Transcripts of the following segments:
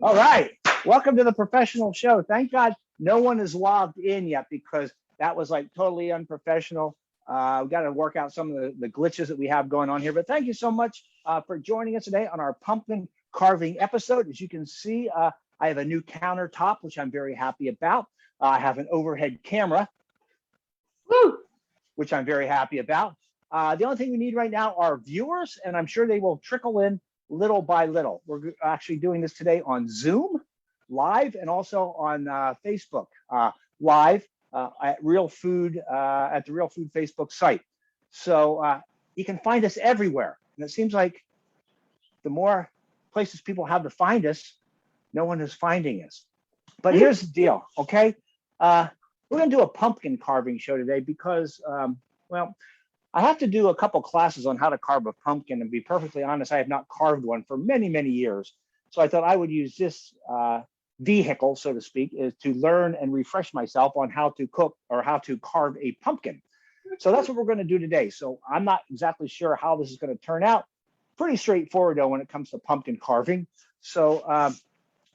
All right. Welcome to the professional show. Thank God no one is logged in yet because that was like totally unprofessional. We've got to work out some of the glitches that we have going on here. But thank you so much for joining us today on our pumpkin carving episode. As you can see, I have a new countertop, which I'm very happy about. I have an overhead camera, which I'm very happy about. The only thing we need right now are viewers, and I'm sure they will trickle in little by little. We're actually doing this today on Zoom live and also on Facebook live at Real Food at the Real Food Facebook site. So you can find us everywhere. And it seems like the more places people have to find us, no one is finding us. But here's the deal, okay? We're gonna do a pumpkin carving show today because, well, I have to do a couple classes on how to carve a pumpkin, and be perfectly honest, I have not carved one for many, many years. So I thought I would use this vehicle, so to speak, is to learn and refresh myself on how to cook or how to carve a pumpkin. So that's what we're going to do today. So I'm not exactly sure how this is going to turn out. Pretty straightforward though when it comes to pumpkin carving. So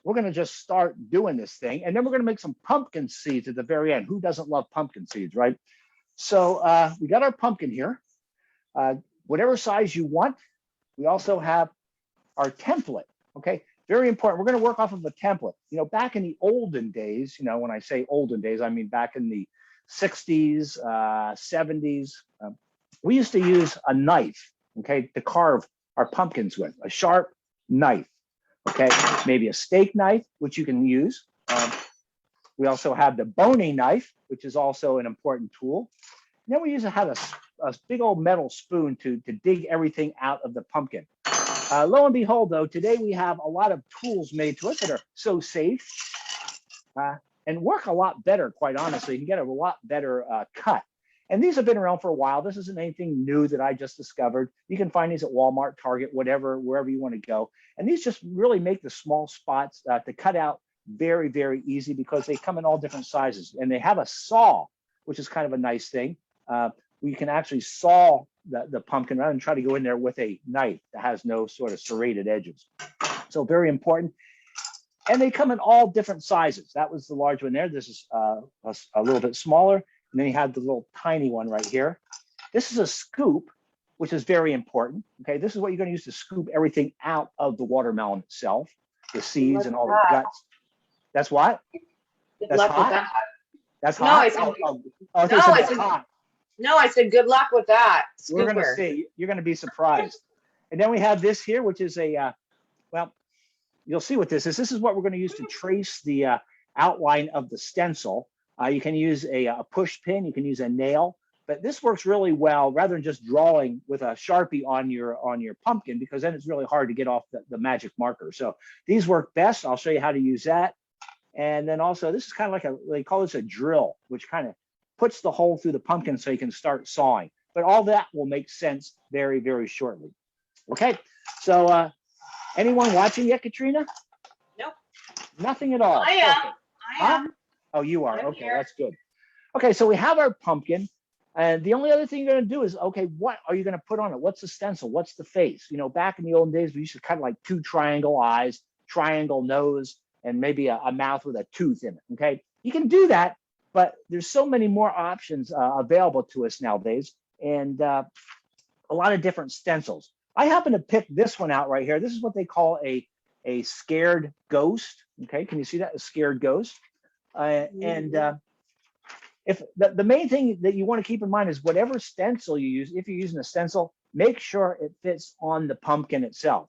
we're going to just start doing this thing, and then we're going to make some pumpkin seeds at the very end. Who doesn't love pumpkin seeds, right? So we got our pumpkin here, whatever size you want. We also have our template, okay? Very important. We're going to work off of a template. You know, back in the olden days, you know, when I say olden days, I mean back in the 60s, 70s, we used to use a knife, okay, to carve our pumpkins with, a sharp knife, okay? Maybe a steak knife, which you can use. We also have the boning knife, which is also an important tool. And then we used to have a big old metal spoon to dig everything out of the pumpkin. Lo and behold, though, today we have a lot of tools made to us that are so safe and work a lot better, quite honestly. You can get a lot better cut. And these have been around for a while. This isn't anything new that I just discovered. You can find these at Walmart, Target, whatever, wherever you want to go. And these just really make the small spots to cut out very, very easy because they come in all different sizes. And they have a saw, which is kind of a nice thing. We can actually saw the pumpkin rather than try to go in there with a knife that has no sort of serrated edges. So very important. And they come in all different sizes. That was the large one there. This is a little bit smaller. And then you have the little tiny one right here. This is a scoop, which is very important. Okay, this is what you're going to use to scoop everything out of the watermelon itself, the seeds and all the guts. That's what? That's hot? That's hot? No, I said good luck with that. Scooper. We're going to see. You're going to be surprised. And then we have this here, which is a, well, you'll see what this is. This is what we're going to use to trace the outline of the stencil. You can use a push pin. You can use a nail. But this works really well rather than just drawing with a Sharpie on your pumpkin, because then it's really hard to get off the magic marker. So these work best. I'll show you how to use that. And then also, this is kind of like they call this a drill, which kind of puts the hole through the pumpkin so you can start sawing. But all that will make sense very, very shortly. Okay, so anyone watching yet, Katrina? Nope. Nothing at all. I am. I am. Oh, you are. I'm okay, here. That's good. Okay, so we have our pumpkin. And the only other thing you're going to do is, okay, what are you going to put on it? What's the stencil? What's the face? You know, back in the olden days, we used to cut like 2 triangle eyes, triangle nose, and maybe a mouth with a tooth in it, okay? You can do that, but there's so many more options available to us nowadays, and a lot of different stencils. I happen to pick this one out right here. This is what they call a scared ghost, okay? Can you see that? A scared ghost. If the main thing that you want to keep in mind is whatever stencil you use, if you're using a stencil, make sure it fits on the pumpkin itself.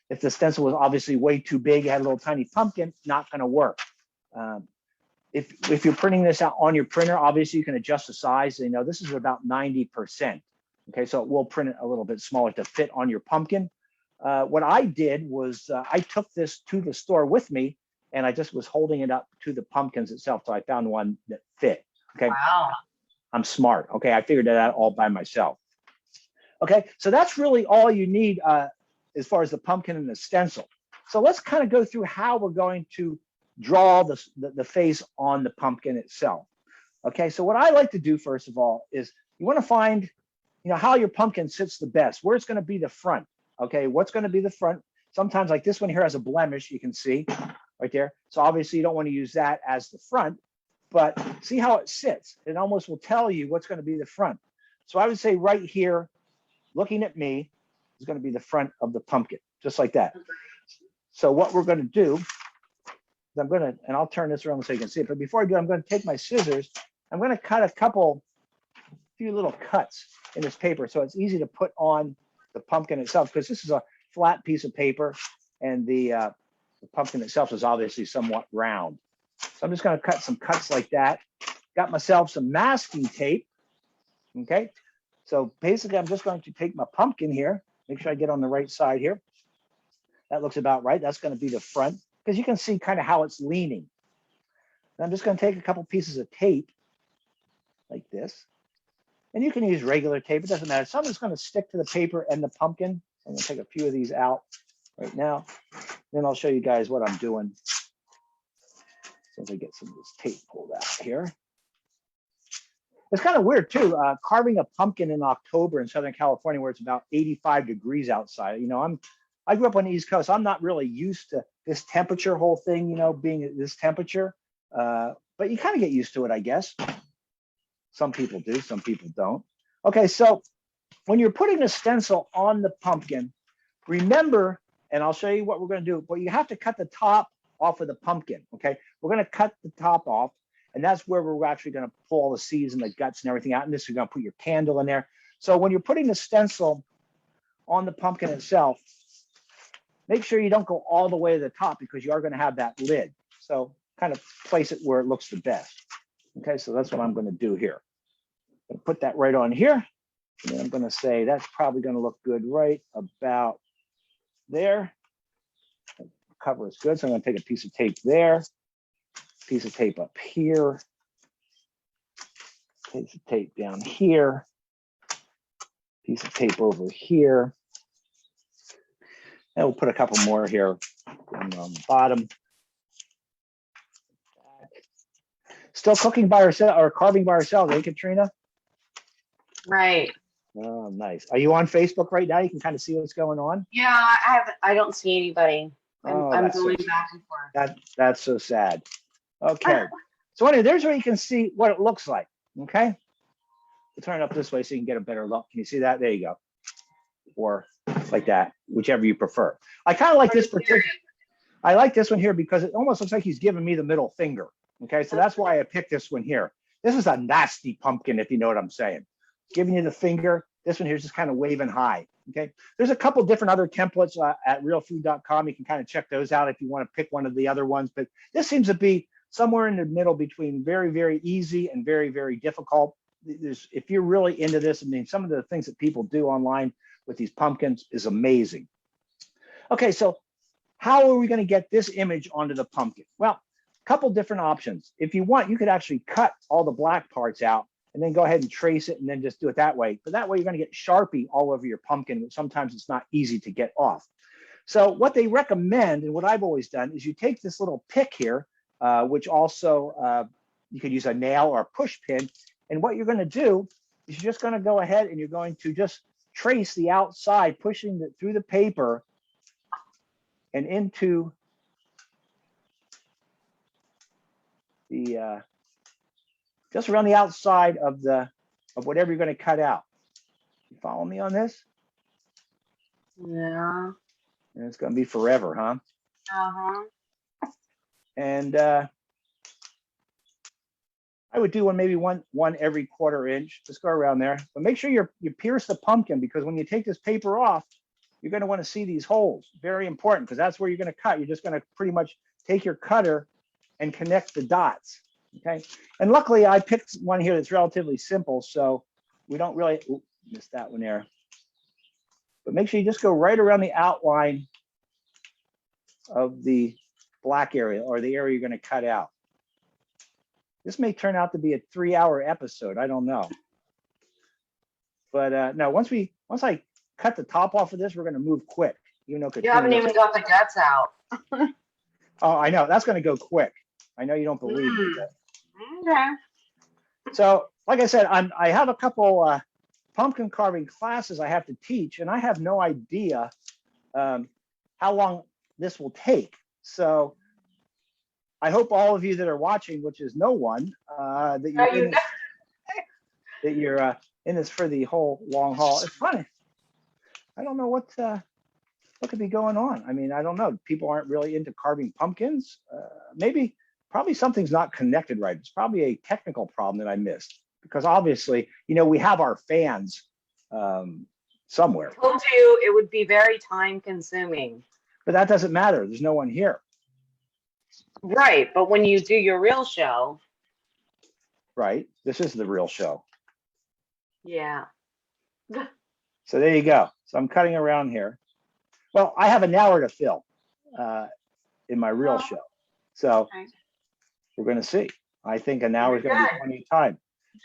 If the stencil was obviously way too big, had a little tiny pumpkin, not going to work. If you're printing this out on your printer, obviously you can adjust the size. You know, this is about 90%. Okay, so it will print it a little bit smaller to fit on your pumpkin. What I did was I took this to the store with me, and I just was holding it up to the pumpkins itself. So I found one that fit. Okay. Wow. I'm smart. Okay. I figured that out all by myself. Okay. So that's really all you need as far as the pumpkin and the stencil. So let's kind of go through how we're going to draw the face on the pumpkin itself. Okay. So what I like to do, first of all, is you want to find, you know, how your pumpkin sits the best, where it's going to be the front. Okay. What's going to be the front? Sometimes like this one here has a blemish, you can see right there. So obviously you don't want to use that as the front, but see how it sits. It almost will tell you what's going to be the front. So I would say right here, looking at me, is going to be the front of the pumpkin, just like that. So what we're going to do is I'm going to, and I'll turn this around so you can see it. But before I do, I'm going to take my scissors. I'm going to cut a few little cuts in this paper so it's easy to put on the pumpkin itself, because this is a flat piece of paper and the pumpkin itself is obviously somewhat round. So I'm just going to cut some cuts like that. Got myself some masking tape. Okay. So basically, I'm just going to take my pumpkin here, make sure I get on the right side here. That looks about right. That's going to be the front, because you can see kind of how it's leaning. And I'm just going to take a couple pieces of tape like this. And you can use regular tape. It doesn't matter. So I'm just going to stick to the paper and the pumpkin. I'm going to take a few of these out right now. Then I'll show you guys what I'm doing. So if I get some of this tape pulled out here. It's kind of weird too, carving a pumpkin in October in Southern California where it's about 85 degrees outside. You know, I grew up on the East Coast. I'm not really used to this temperature whole thing, you know, being at this temperature. But you kind of get used to it, I guess. Some people do, some people don't. Okay, so when you're putting a stencil on the pumpkin, remember, and I'll show you what we're going to do, but you have to cut the top off of the pumpkin, okay? We're going to cut the top off, and that's where we're actually going to pull all the seeds and the guts and everything out, and this is going to put your candle in there. So when you're putting the stencil on the pumpkin itself, make sure you don't go all the way to the top because you are going to have that lid. So kind of place it where it looks the best. Okay, so that's what I'm going to do here. I'm going to put that right on here. And then I'm going to say that's probably going to look good right about there. Cover is good. So I'm going to take a piece of tape there, piece of tape up here, piece of tape down here, piece of tape over here. And we'll put a couple more here on the bottom. Still cooking by herself or carving by herself, eh, Katrina? Right. Oh, nice. Are you on Facebook right now? You can kind of see what's going on. Yeah, I don't see anybody. I'm going back and forth. That's so sad. Okay. So anyway, there's where you can see what it looks like. Okay. We'll turn it up this way so you can get a better look. Can you see that? There you go. Or like that, whichever you prefer. I kind of like this particular. I like this one here because it almost looks like he's giving me the middle finger. Okay, so that's why I picked this one here. This is a nasty pumpkin, if you know what I'm saying. Giving you the finger. This one here is just kind of waving high. Okay, there's a couple different other templates at realfood.com. You can kind of check those out if you want to pick one of the other ones. But this seems to be somewhere in the middle between very, very easy and very, very difficult. If you're really into this, I mean, some of the things that people do online with these pumpkins is amazing. Okay, so how are we going to get this image onto the pumpkin? Well, couple different options. If you want, you could actually cut all the black parts out and then go ahead and trace it and then just do it that way. But that way you're going to get Sharpie all over your pumpkin, which sometimes it's not easy to get off. So what they recommend, and what I've always done, is you take this little pick here, which also you could use a nail or a push pin. And what you're going to do is you're just going to go ahead and you're going to just trace the outside, pushing it through the paper and into the just around the outside of whatever you're going to cut out. You follow me on this? Yeah. And it's going to be forever, huh? Uh-huh. And I would do maybe one every 1/4 inch. Just go around there, but make sure you pierce the pumpkin, because when you take this paper off, you're going to want to see these holes. Very important, because that's where you're going to cut. You're just going to pretty much take your cutter and connect the dots. Okay. And luckily I picked one here that's relatively simple, so we don't really miss that one there. But make sure you just go right around the outline of the black area, or the area you're going to cut out. This may turn out to be a 3-hour episode. I don't know. But no, once I cut the top off of this, we're going to move quick. You haven't even got the guts out. Oh, I know. That's going to go quick. I know you don't believe me. But... Okay. So, like I said, I have a couple pumpkin carving classes I have to teach, and I have no idea how long this will take. So I hope all of you that are watching, which is no one, that you're in this, that you're in this for the whole long haul. It's funny. I don't know what could be going on. I mean, I don't know. People aren't really into carving pumpkins. Probably something's not connected right. It's probably a technical problem that I missed, because obviously, we have our fans somewhere. I told you it would be very time consuming. But that doesn't matter. There's no one here. Right. But when you do your real show. Right. This is the real show. Yeah. So there you go. So I'm cutting around here. Well, I have an hour to fill in my real show. So we're going to see. I think an hour is going to be plenty of time.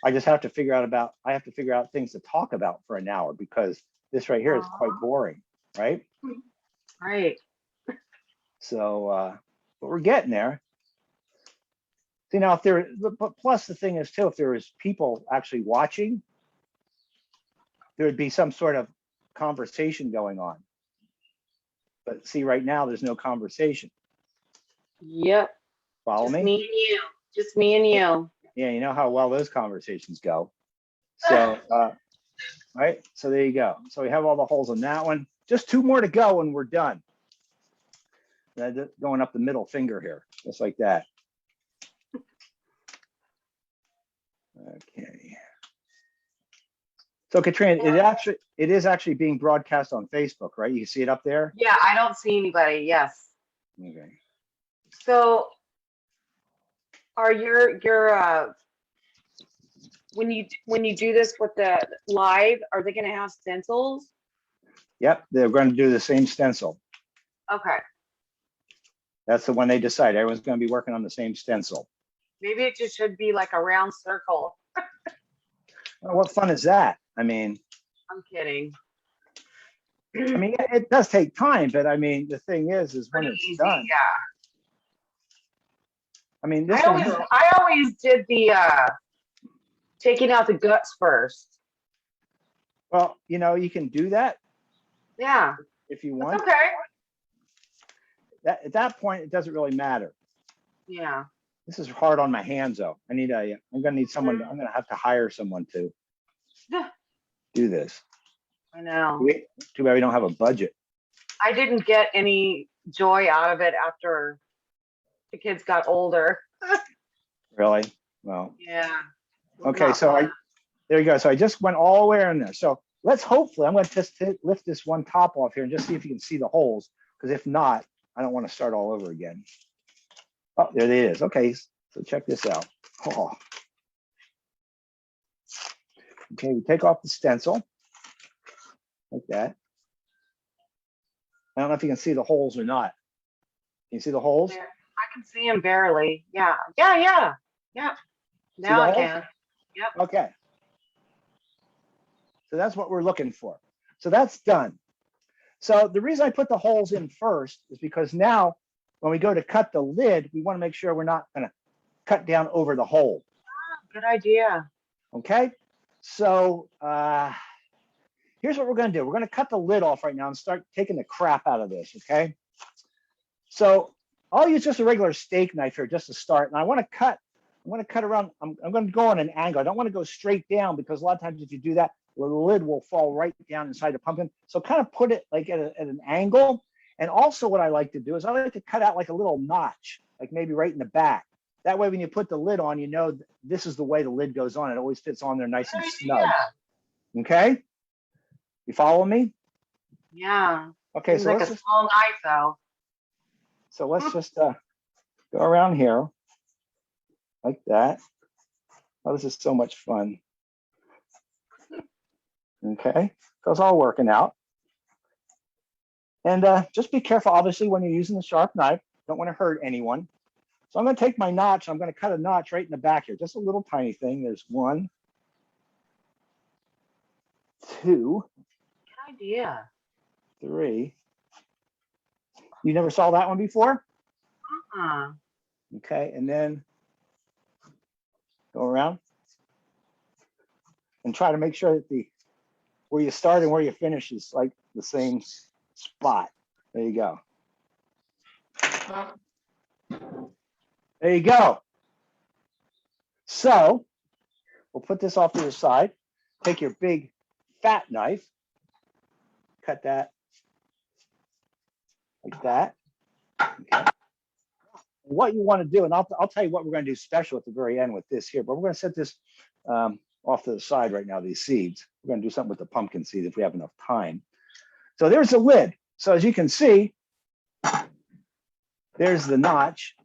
I just have to figure out things to talk about for an hour, because this right here is quite boring, right? Right. So, but we're getting there. See, now but plus the thing is too, if there was people actually watching, there would be some sort of conversation going on. But see, right now there's no conversation. Yep. Follow me? Just me and you. Just me and you. Yeah, you know how well those conversations go. So, right. So there you go. So we have all the holes in that one. Just 2 more to go and we're done. Going up the middle finger here, just like that. Okay. So Katrina, it is actually being broadcast on Facebook, right? You can see it up there. Yeah, I don't see anybody. Yes. Okay. So, are your when you do this with the live, are they going to have stencils? Yep, they're going to do the same stencil. Okay. That's the one they decide. Everyone's going to be working on the same stencil. Maybe it just should be like a round circle. Well, what fun is that? I mean, I'm kidding. I mean, it does take time, but I mean, the thing is when it's easy, done. Yeah. I mean, I always did the taking out the guts first. Well, you can do that. Yeah. If you want. That's okay. At that point, it doesn't really matter. Yeah. This is hard on my hands, though. I'm gonna need someone. I'm gonna have to hire someone to do this. I know. Too bad we don't have a budget. I didn't get any joy out of it after the kids got older. Really? Well. Yeah. Okay, so there you go. So I just went all the way in there. So let's hopefully, I'm going to just lift this one top off here and just see if you can see the holes. Because if not, I don't want to start all over again. Oh, there it is. Okay, so check this out. Oh. Okay, we take off the stencil like that. I don't know if you can see the holes or not. Can you see the holes? I can see them barely. Yeah. Yeah. Now I can. Yep. Okay. So that's what we're looking for. So that's done. So the reason I put the holes in first is because now when we go to cut the lid, we want to make sure we're not going to cut down over the hole. Good idea. Okay. So here's what we're going to do. We're going to cut the lid off right now and start taking the crap out of this. Okay. So I'll use just a regular steak knife here just to start. And I want to cut around. I'm going to go on an angle. I don't want to go straight down, because a lot of times if you do that, the lid will fall right down inside the pumpkin. So kind of put it like at an angle. And also what I like to do is I like to cut out like a little notch, like maybe right in the back. That way, when you put the lid on, this is the way the lid goes on. It always fits on there nice and snug. Okay? You follow me? Yeah. Okay, so like a small knife though. So let's just go around here like that. Oh, this is so much fun. Okay, so it's all working out. And just be careful, obviously, when you're using the sharp knife. Don't want to hurt anyone. So I'm going to take my notch. I'm going to cut a notch right in the back here. Just a little tiny thing. There's 1, 2. Good idea. 3. You never saw that one before? Okay, and then go around and try to make sure that where you start and where you finish is like the same spot. There you go. There you go. So we'll put this off to the side. Take your big fat knife, cut that like that. Okay. What you want to do, and I'll tell you what we're going to do special at the very end with this here, but we're going to set this off to the side right now, these seeds. We're going to do something with the pumpkin seed if we have enough time. So there's the lid. So as you can see, there's the notch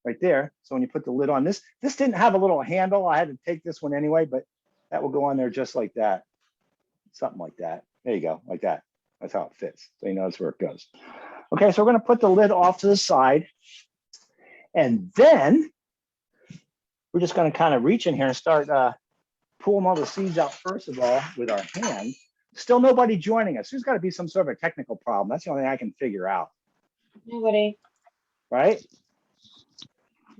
right there. So when you put the lid on, this didn't have a little handle. I had to take this one anyway, but that will go on there just like that. Something like that. There you go, like that. That's how it fits. So you know that's where it goes. Okay, so we're going to put the lid off to the side. And then we're just going to kind of reach in here and start pulling all the seeds out first of all with our hand. Still nobody joining us. There's got to be some sort of a technical problem. That's the only thing I can figure out. Nobody. Right?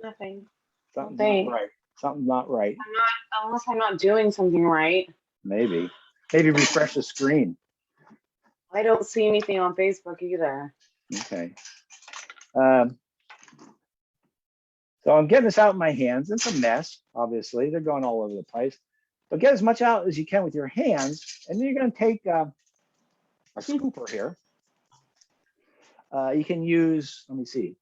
Nothing. Something's Nothing. not right. Something's not right. Unless I'm not doing something right. Maybe. Maybe refresh the screen. I don't see anything on Facebook either. Okay. So I'm getting this out in my hands. It's a mess, obviously. They're going all over the place. But get as much out as you can with your hands. And then you're going to take a scooper here. You can use, let me see.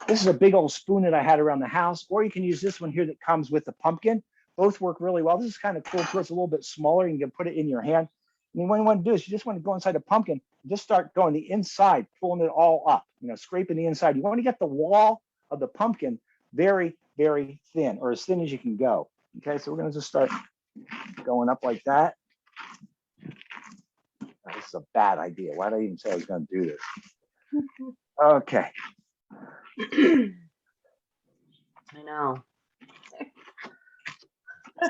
This is a big old spoon that I had around the house, or you can use this one here that comes with the pumpkin. Both work really well. This is kind of cool too. It's a little bit smaller. You can put it in your hand. And what you want to do is you just want to go inside the pumpkin and just start going the inside, pulling it all up, scraping the inside. You want to get the wall of the pumpkin very, very thin, or as thin as you can go. Okay, so we're going to just start going up like that. This is a bad idea. Why did I even say I was going to do this? Okay. I know.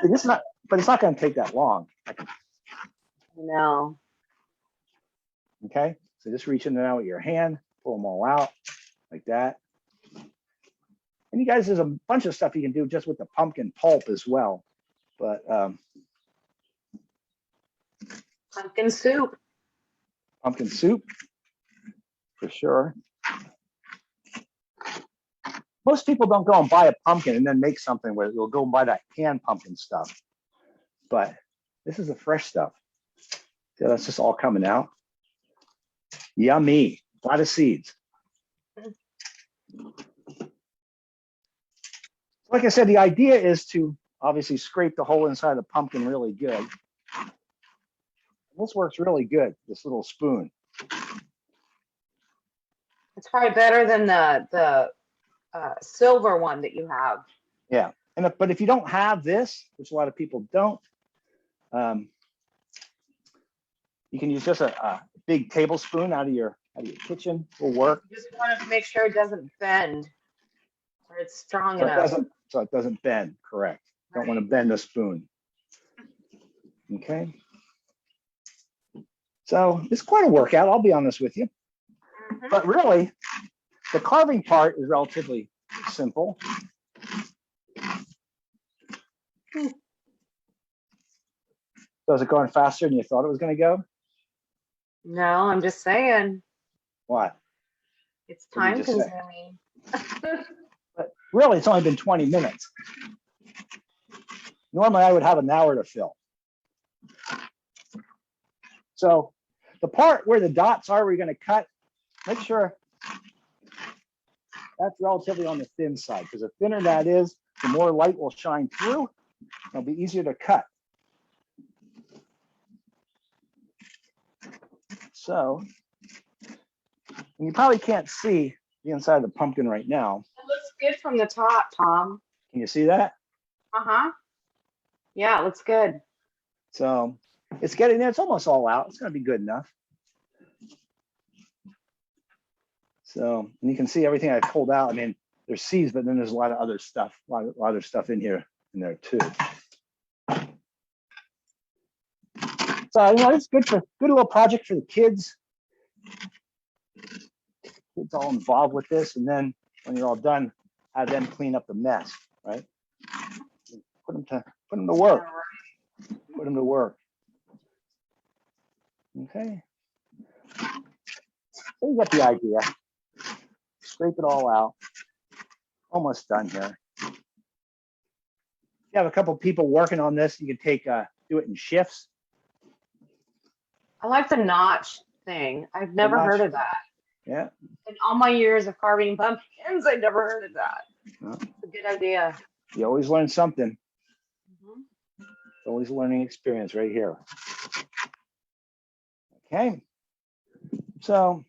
See, it's not going to take that long. I know. Okay, so just reach in there now with your hand, pull them all out like that. And you guys, there's a bunch of stuff you can do just with the pumpkin pulp as well. But Pumpkin soup. Pumpkin soup, for sure. Most people don't go and buy a pumpkin and then make something with it. They'll go and buy that canned pumpkin stuff. But this is the fresh stuff. So that's just all coming out. Yummy. A lot of seeds. Like I said, the idea is to obviously scrape the whole inside of the pumpkin really good. This works really good, this little spoon. It's probably better than the silver one that you have. Yeah, but if you don't have this, which a lot of people don't, you can use just a big tablespoon out of your kitchen. Will work. You just want to make sure it doesn't bend, or it's strong enough. So it doesn't bend. Correct. Right. Don't want to bend the spoon. Okay. So it's quite a workout. I'll be honest with you. Mm-hmm. But really, the carving part is relatively simple. So is it going faster than you thought it was going to go? No, I'm just saying. What? It's time consuming. But really, it's only been 20 minutes. Normally, I would have an hour to fill. So the part where the dots are, we're going to cut. Make sure that's relatively on the thin side, because the thinner that is, the more light will shine through. It'll be easier to cut. So, and you probably can't see the inside of the pumpkin right now. It looks good from the top, Tom. Can you see that? Uh-huh. Yeah, it looks good. So it's getting there. It's almost all out. It's going to be good enough. So, and you can see everything I pulled out. I mean, there's seeds, but then there's a lot of other stuff, a lot of other stuff in there too. So, it's good little project for the kids. Kids all involved with this, and then when you're all done, have them clean up the mess, right? Put them to work. Put them to work. Okay. So you get the idea. Scrape it all out. Almost done here. If you have a couple people working on this, you can do it in shifts. I like the notch thing. I've never heard of that. Yeah. In all my years of carving pumpkins, I never heard of that. Well, It's a good idea. you always learn something. Mhm. Always a learning experience right here. Okay. So,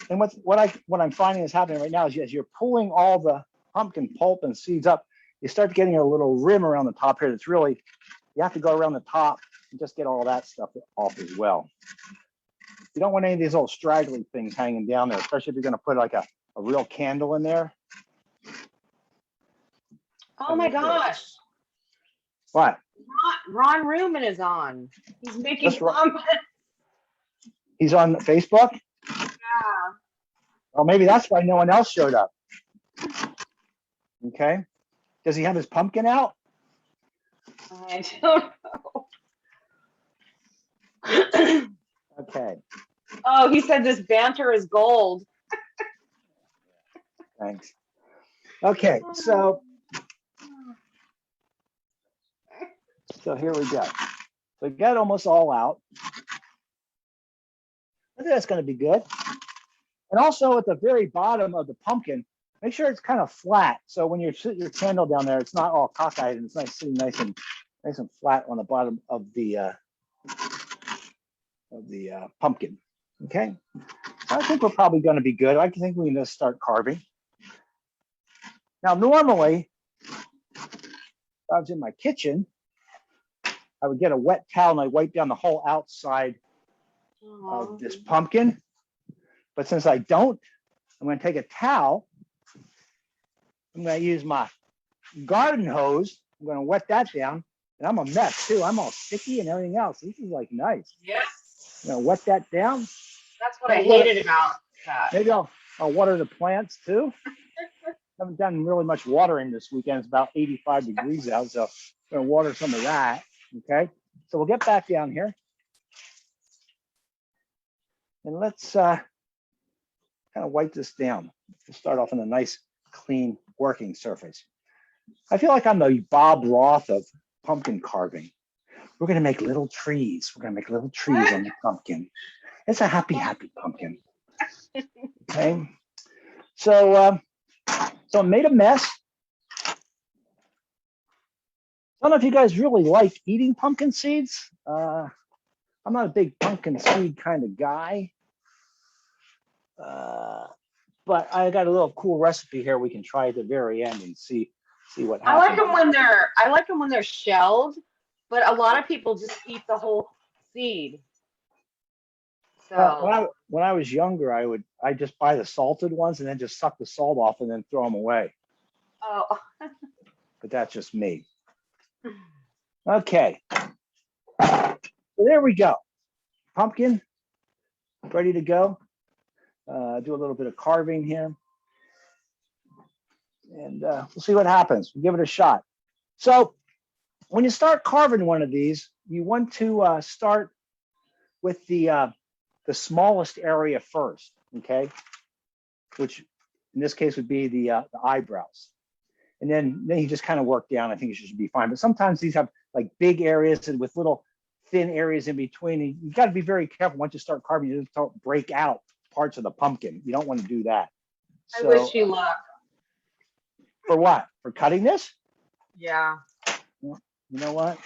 and what I'm finding is happening right now is as you're pulling all the pumpkin pulp and seeds up, you start getting a little rim around the top here. That's really, you have to go around the top and just get all that stuff off as well. You don't want any of these little straggly things hanging down there, especially if you're going to put like a real candle in there. Oh my gosh. What? Ron Ruman is on. He's making pumpkins. He's on Facebook? Yeah. Well, maybe that's why no one else showed up. Okay. Does he have his pumpkin out? I don't know. Okay. Oh, he said this banter is gold. Thanks. Okay, so here we go. So we got almost all out. I think that's going to be good. And also at the very bottom of the pumpkin, make sure it's kind of flat. So when you sit your candle down there, it's not all cockeyed and it's nice and flat on the bottom of the pumpkin. Okay. So I think we're probably going to be good. I think we can just start carving. Now, normally, if I was in my kitchen, I would get a wet towel and I wipe down the whole outside of this pumpkin. But since I don't, I'm going to take a towel. I'm going to use my garden hose. I'm going to wet that down. And I'm a mess too. I'm all sticky and everything else. This is like nice. Yes. I'm going to wet that down. That's what I hated about that. Maybe I'll water the plants too. Haven't done really much watering this weekend. It's about 85 degrees out. So I'm going to water some of that. Okay. So we'll get back down here. And let's kind of wipe this down. We'll start off on a nice, clean working surface. I feel like I'm the Bob Roth of pumpkin carving. We're going to make little trees. We're going to make little trees on the pumpkin. It's a happy, happy pumpkin. Okay. So I made a mess. I don't know if you guys really like eating pumpkin seeds. I'm not a big pumpkin seed kind of guy. But I got a little cool recipe here we can try at the very end and see what happens. I like them when they're shelled, but a lot of people just eat the whole seed. So when I was younger, I just buy the salted ones and then just suck the salt off and then throw them away. Oh. But that's just me. Okay. So there we go. Pumpkin ready to go. Do a little bit of carving here. And we'll see what happens. We'll give it a shot. So when you start carving one of these, you want to start with the smallest area first, okay? Which in this case would be the eyebrows. And then you just kind of work down. I think it should be fine. But sometimes these have like big areas and with little thin areas in between. And you've got to be very careful. Once you start carving, you just don't break out parts of the pumpkin. You don't want to do that. I wish you luck. For what? For cutting this? Yeah. Well, you know what?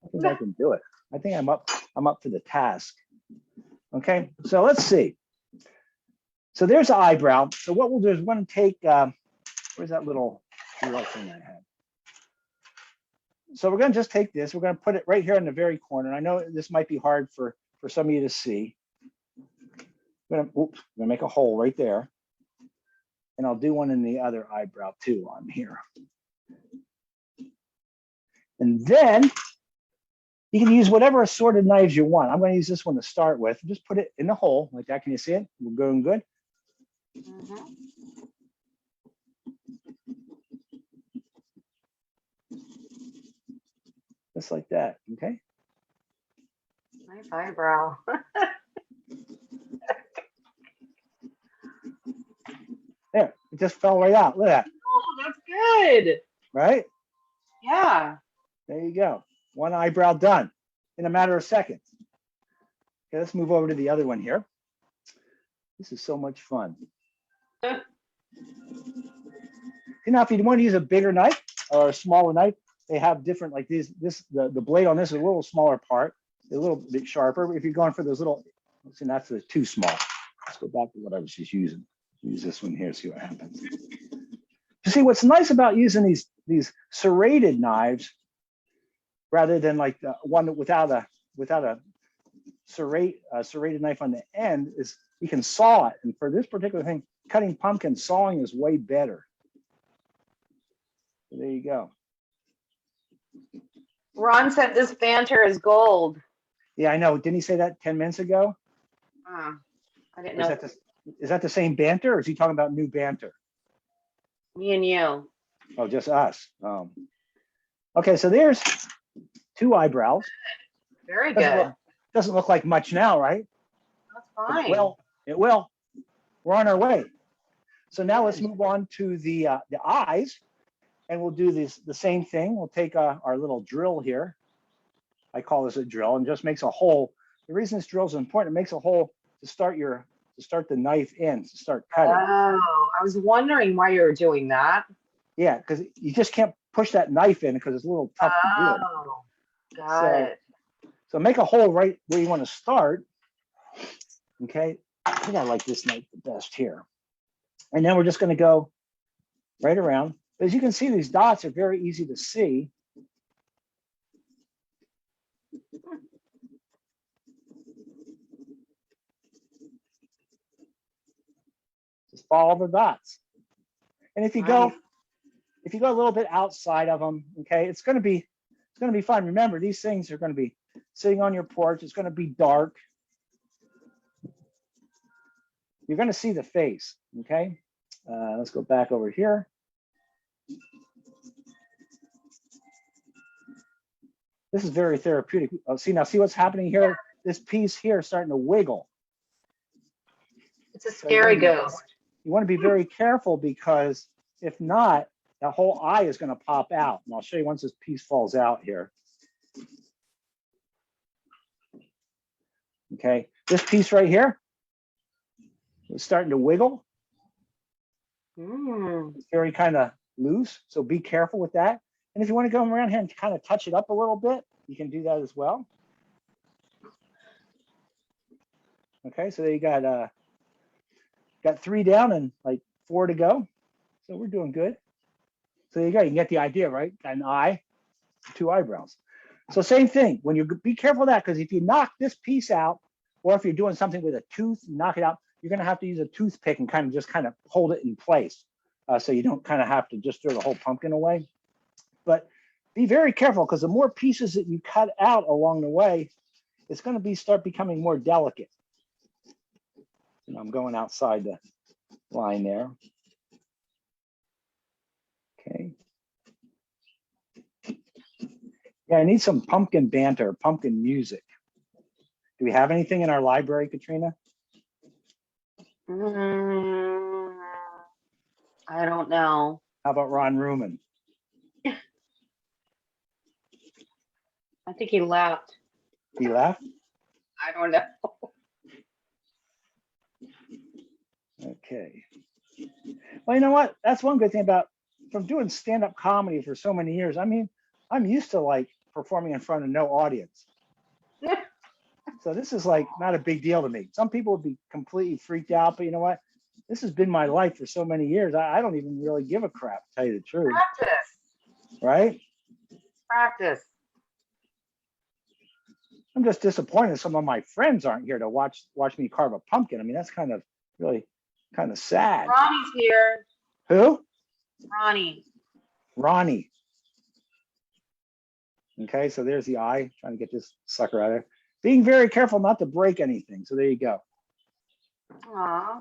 I think I can do it. I think I'm up to the task. Okay, so let's see. So there's the eyebrow. So what we'll do is we're going to take, where's that little thing I had? So we're going to just take this. We're going to put it right here in the very corner. And I know this might be hard for some of you to see. I'm going to make a hole right there. And I'll do one in the other eyebrow too on here. And then you can use whatever assorted knives you want. I'm going to use this one to start with. Just put it in the hole like that. Can you see it? We're going good. Mm-hmm. Just like that. Okay. Nice eyebrow. It just fell right out. Look at that, Oh, that's good. right? Yeah. There you go. One eyebrow done in a matter of seconds. Okay, let's move over to the other one here. This is so much fun. Now, if you want to use a bigger knife or a smaller knife, they have different, like these, the blade on this is a little smaller part, a little bit sharper. If you're going for those little, see, that's too small. Let's go back to what I was just using. Use this one here, see what happens. You see, what's nice about using these serrated knives rather than like the one without a serrated knife on the end is you can saw it. And for this particular thing, cutting pumpkin, sawing is way better. So there you go. Ron said this banter is gold. Yeah, I know. Didn't he say that 10 minutes ago? I didn't know. Is that the same banter, or is he talking about new banter? Me and you. Oh, just us. Okay, so there's 2 eyebrows. Very good. Doesn't look like much now, right? That's fine. It will. We're on our way. So now let's move on to the eyes, and we'll do the same thing. We'll take our little drill here. I call this a drill, and just makes a hole. The reason this drill is important, it makes a hole to start the knife in, to start cutting. Oh, I was wondering why you were doing that. Yeah, because you just can't push that knife in because it's a little tough to do. Oh, got it. So make a hole right where you want to start. Okay, I think I like this knife the best here. And then we're just going to go right around. But as you can see, these dots are very easy to see. Just follow the dots. And if you go a little bit outside of them, okay, it's going to be fun. Remember, these things are going to be sitting on your porch. It's going to be dark. You're going to see the face, okay? Let's go back over here. This is very therapeutic. Oh, see what's happening here? This piece here is starting to wiggle. It's a scary ghost. You want to be very careful, because if not, the whole eye is going to pop out. And I'll show you once this piece falls out here. Okay, this piece right here is starting to wiggle. It's very kind of loose, so be careful with that. And if you want to go around here and kind of touch it up a little bit, you can do that as well. Okay, so there you got 3 down and like 4 to go. So we're doing good. So there you go. You can get the idea, right? An eye, 2 eyebrows. So same thing. When you be careful of that, because if you knock this piece out, or if you're doing something with a tooth, knock it out, you're going to have to use a toothpick and kind of hold it in place, so you don't kind of have to just throw the whole pumpkin away. But be very careful, because the more pieces that you cut out along the way, it's going to start becoming more delicate. And I'm going outside the line there. Okay. Yeah, I need some pumpkin banter, pumpkin music. Do we have anything in our library, Katrina? I don't know. How about Ron Ruman? I think he left. He left? I don't know. Okay. Well, you know what? That's one good thing from doing stand-up comedy for so many years. I mean, I'm used to like performing in front of no audience. So this is like not a big deal to me. Some people would be completely freaked out, but you know what? This has been my life for so many years. I don't even really give a crap, to tell you the truth. Practice. Right? Practice. I'm just disappointed some of my friends aren't here to watch me carve a pumpkin. I mean, that's really kind of sad. Ronnie's here. Who? Ronnie. Okay, so there's the eye, trying to get this sucker out of there. Being very careful not to break anything. So there you go. Aw.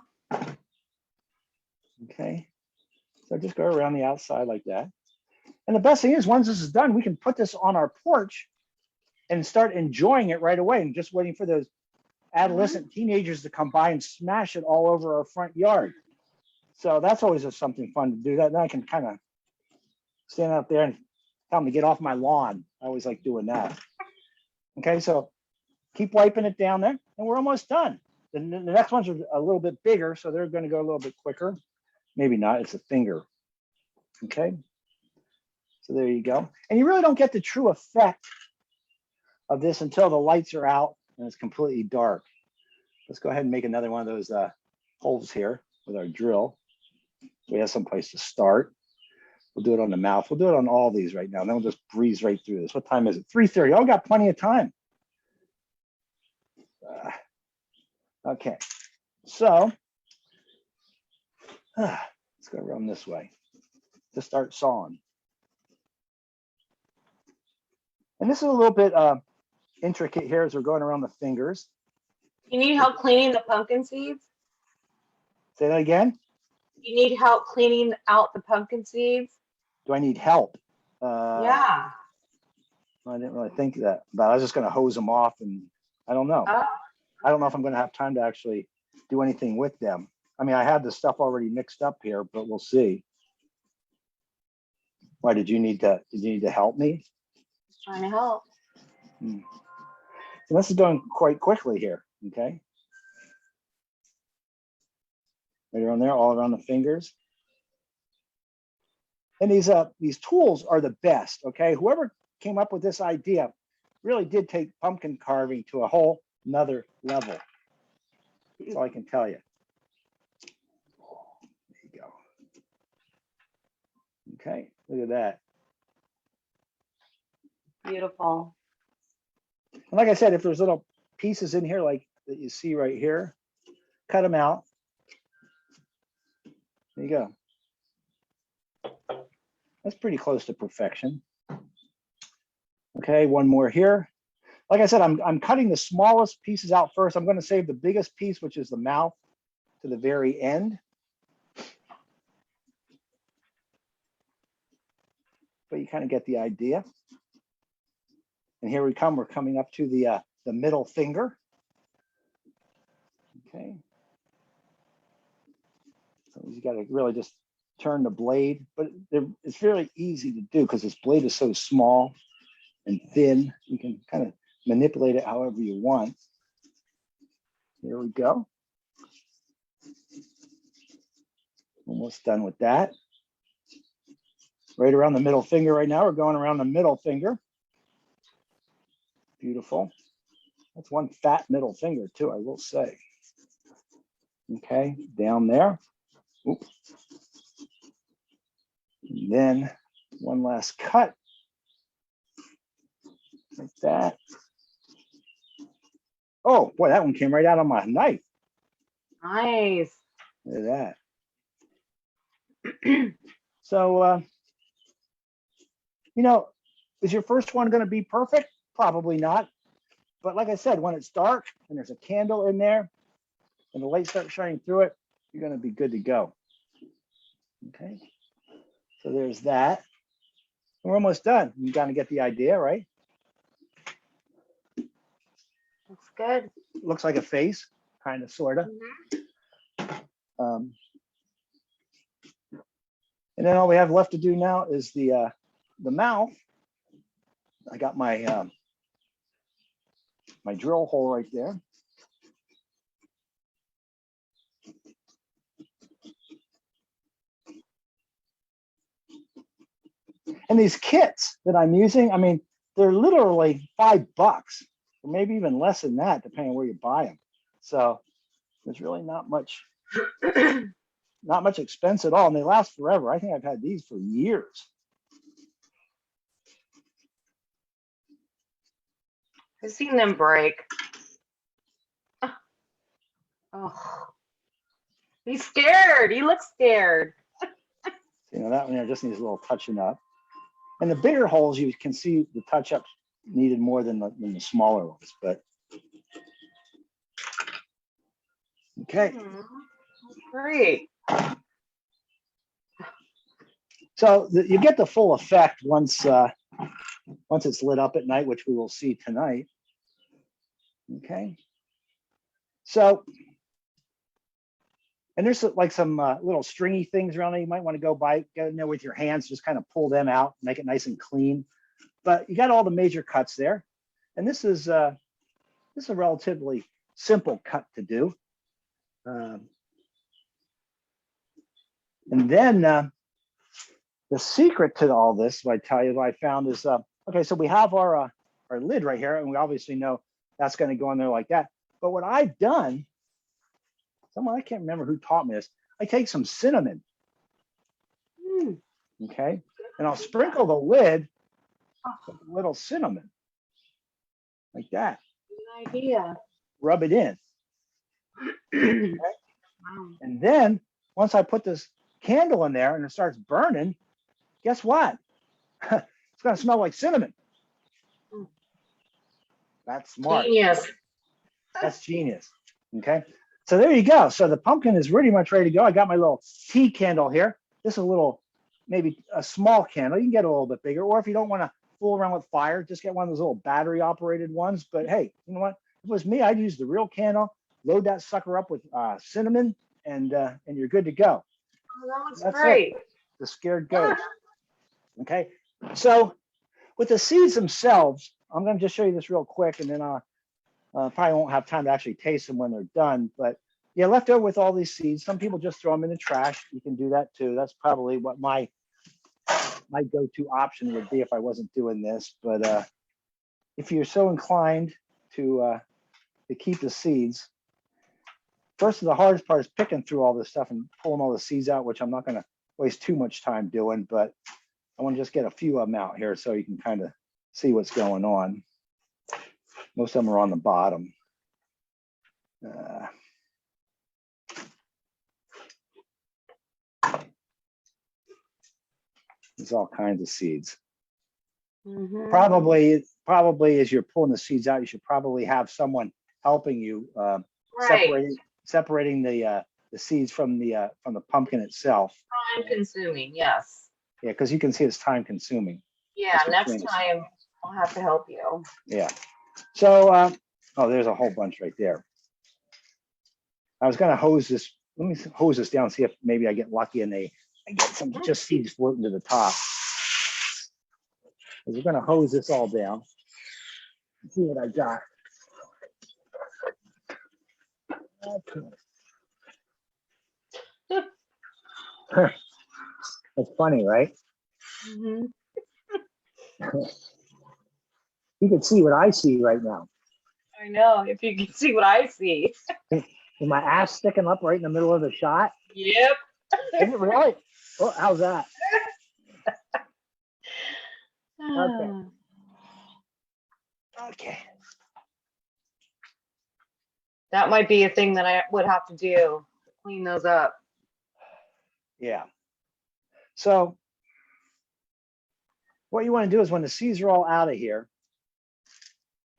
Okay, so just go around the outside like that. And the best thing is, once this is done, we can put this on our porch and start enjoying it right away, and just waiting for those adolescent teenagers to come by and smash it all over our front yard. So that's always just something fun to do. That then I can kind of stand out there and tell them to get off my lawn. I always like doing that. Okay, so keep wiping it down there, and we're almost done. The next ones are a little bit bigger, so they're going to go a little bit quicker. Maybe not, it's a finger. Okay, so there you go. And you really don't get the true effect of this until the lights are out and it's completely dark. Let's go ahead and make another one of those holes here with our drill. We have some place to start. We'll do it on the mouth. We'll do it on all these right now. And then we'll just breeze right through this. What time is it? 3:30. Oh, we got plenty of time. Okay, so let's go around this way to start sawing. And this is a little bit intricate here as we're going around the fingers. You need help cleaning the pumpkin seeds? Say that again. You need help cleaning out the pumpkin seeds? Do I need help? Yeah. I didn't really think that, but I was just going to hose them off, and I don't know. I don't know if I'm going to have time to actually do anything with them. I mean, I have the stuff already mixed up here, but we'll see. Why did you need to help me? Just trying to help. So this is going quite quickly here. Okay. Right around there, all around the fingers. And these tools are the best. Okay. Whoever came up with this idea really did take pumpkin carving to a whole nother level. That's all I can tell you. There you go. Okay, look at that. Beautiful. And like I said, if there's little pieces in here like that you see right here, cut them out. There you go. That's pretty close to perfection. Okay, one more here. Like I said, I'm cutting the smallest pieces out first. I'm going to save the biggest piece, which is the mouth, to the very end. But you kind of get the idea. And here we come. We're coming up to the middle finger. Okay. So you got to really just turn the blade, but it's very easy to do because this blade is so small and thin. You can kind of manipulate it however you want. Here we go. Almost done with that. Right around the middle finger right now. We're going around the middle finger. Beautiful. That's one fat middle finger too, I will say. Okay, down there. Oops. And then one last cut. Like that. Oh, boy, that one came right out on my knife. Nice. Look at that. So, you know, is your first one going to be perfect? Probably not. But like I said, when it's dark and there's a candle in there and the light starts shining through it, you're going to be good to go. Okay. So there's that. We're almost done. You kind of get the idea, right? Looks good. Looks like a face, kind of, sort of. And then all we have left to do now is the mouth. I got my my drill hole right there. And these kits that I'm using, I mean, they're literally $5, or maybe even less than that, depending on where you buy them. So there's really not much expense at all, and they last forever. I think I've had these for years. I've seen them break. Oh, he's scared. He looks scared. You know, that one there just needs a little touching up. And the bigger holes, you can see the touch-ups needed more than the smaller ones. But okay. Great. So you get the full effect once it's lit up at night, which we will see tonight. Okay. So And there's like some little stringy things around there you might want to go in there with your hands, just kind of pull them out, make it nice and clean. But you got all the major cuts there. And this is a relatively simple cut to do. And then the secret to all this, what I tell you, what I found is, okay, so we have our lid right here, and we obviously know that's going to go in there like that. But what I've done, I can't remember who taught me this. I take some cinnamon, okay, and I'll sprinkle the lid with a little cinnamon, like that. Good idea. Rub it in. Okay? Wow. And then once I put this candle in there and it starts burning, guess what? It's going to smell like cinnamon. That's smart. Genius. That's genius. Okay. So there you go. So the pumpkin is pretty much ready to go. I got my little tea candle here. This is a little, maybe a small candle. You can get a little bit bigger, or if you don't want to fool around with fire, just get one of those little battery operated ones. But hey, you know what? If it was me, I'd use the real candle, load that sucker up with cinnamon, and you're good to go. Oh, that looks That's great. it. The scared goat. Okay. So with the seeds themselves, I'm going to just show you this real quick, and then probably won't have time to actually taste them when they're done. But yeah, left over with all these seeds. Some people just throw them in the trash. You can do that too. That's probably what my go-to option would be if I wasn't doing this. But if you're so inclined to keep the seeds, first, the hardest part is picking through all this stuff and pulling all the seeds out, which I'm not going to waste too much time doing. But I want to just get a few of them out here so you can kind of see what's going on. Most of them are on the bottom. There's all kinds of seeds. Mhm. Probably as you're pulling the seeds out, you should probably have someone helping you Right. separating the seeds from the pumpkin itself. Time consuming. Yes. Yeah, because you can see it's time consuming. Yeah. That's the Next thing. time I'll have to help you. Yeah. So, oh, there's a whole bunch right there. I was going to hose this. Let me hose this down, see if maybe I get lucky and I get some just seeds floating to the top. We're going to hose this all down and see what I got. Okay. That's funny, right? Mm-hmm. You can see what I see right now. I know. If you can see what I see. Is my ass sticking up right in the middle of the shot? Yep. Is it really? Oh, how's that? Okay. Okay. That might be a thing that I would have to do. Clean those up. Yeah. So what you want to do is when the seeds are all out of here,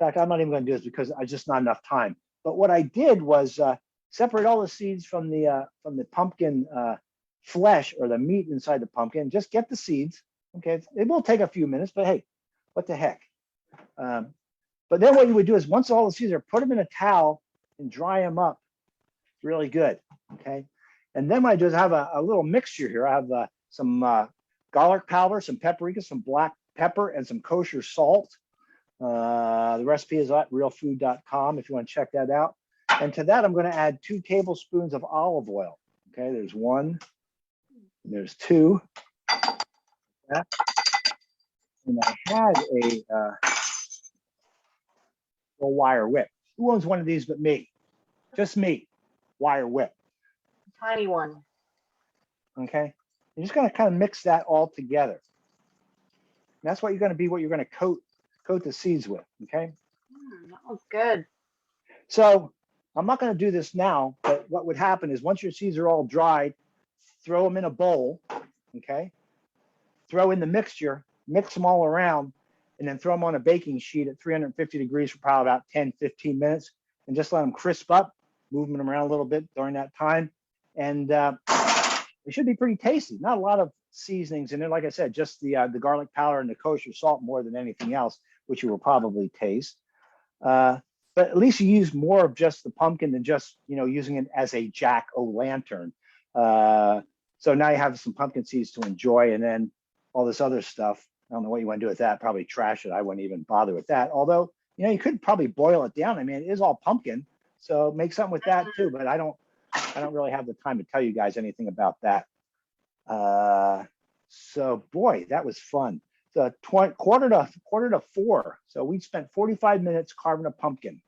in fact, I'm not even going to do this because I just not enough time. But what I did was separate all the seeds from the pumpkin flesh or the meat inside the pumpkin. Just get the seeds. Okay, it will take a few minutes, but hey, what the heck? But then what you would do is once all the seeds are, put them in a towel and dry them up really good. Okay, and then what I do is I have a little mixture here. I have some garlic powder, some paprika, some black pepper, and some kosher salt. The recipe is at realfood.com if you want to check that out. And to that, I'm going to add 2 tablespoons of olive oil. Okay, there's 1, there's 2. And I had a wire whip. Who owns one of these but me? Just me. Wire whip. Tiny one. Okay, you're just going to kind of mix that all together. And that's what you're going to coat the seeds with. Okay. That looks good. So I'm not going to do this now, but what would happen is once your seeds are all dried, throw them in a bowl. Okay. Throw in the mixture, mix them all around, and then throw them on a baking sheet at 350 degrees for probably about 10, 15 minutes, and just let them crisp up, moving them around a little bit during that time. And it should be pretty tasty. Not a lot of seasonings in it. Like I said, just the garlic powder and the kosher salt more than anything else, which you will probably taste. But but at least you use more of just the pumpkin than just, using it as a jack-o'-lantern. So now you have some pumpkin seeds to enjoy, and then all this other stuff. I don't know what you want to do with that. Probably trash it. I wouldn't even bother with that. Although, you could probably boil it down. I mean, it is all pumpkin, so make something with that too. But I don't really have the time to tell you guys anything about that. So boy, that was fun. So quarter to 4. So we spent 45 minutes carving a pumpkin.